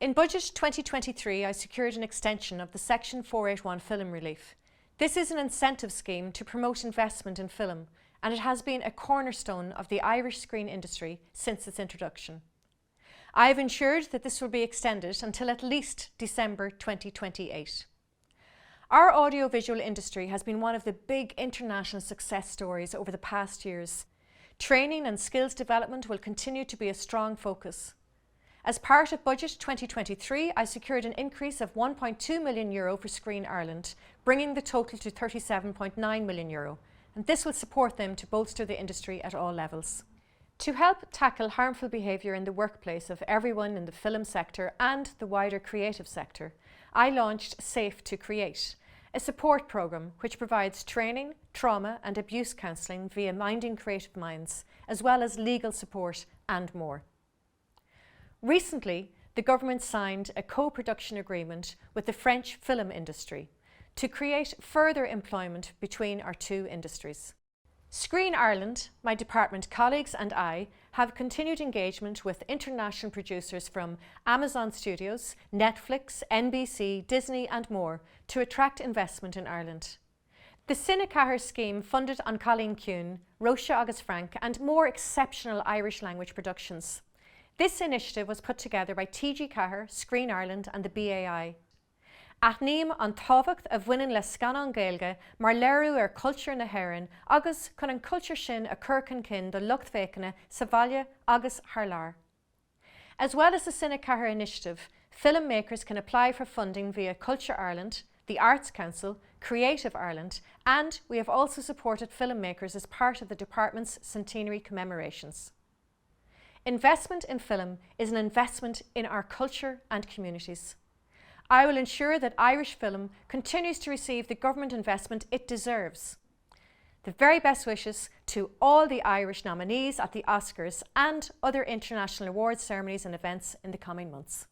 In Budget 2023, I secured an extension of the Section 481 film relief. This is an incentive scheme to promote investment in film, and it has been a cornerstone of the Irish screen industry since its introduction. I have ensured that this will be extended until at least December 2028. Our audiovisual industry has been one of the big international success stories over the past years. Training and skills development will continue to be a strong focus. As part of Budget 2023, I secured an increase of €1.2 million for Screen Ireland, bringing the total to €37.9 million, and this will support them to bolster the industry at all levels. To help tackle harmful behaviour in the workplace of everyone in the film sector and the wider creative sector, I launched Safe to Create, a support programme which provides training, trauma and abuse counselling via Minding Creative Minds, as well as legal support and more. Recently, the government signed a co-production agreement with the French film industry to create further employment between our two industries. Screen Ireland, my department colleagues and I have continued engagement with international producers from Amazon Studios, Netflix, NBC, Disney and more to attract investment in Ireland. The n-éirí scheme funded An Colleen Ciúin, Róisha agus Frank and more exceptional Irish language productions. This initiative was put together by t-ádh, Screen Ireland and the BAI. Aithníam an tábhacht a bhaineann le scanán Gaeilge mar léiriú cultúr na hÉireann agus chun an cultúr sin a chur chun cinn do lucht féiceanna sa bhaile agus thar lear. As well as the n-éirí initiative, filmmakers can apply for funding via Culture Ireland, the Arts Council, Creative Ireland, and we have also supported filmmakers as part of the department's centenary commemorations. Investment in film is an investment in our culture and communities. I will ensure that Irish film continues to receive the government investment it deserves. The very best wishes to all the Irish nominees at the Oscars and other international awards ceremonies and events in the coming months.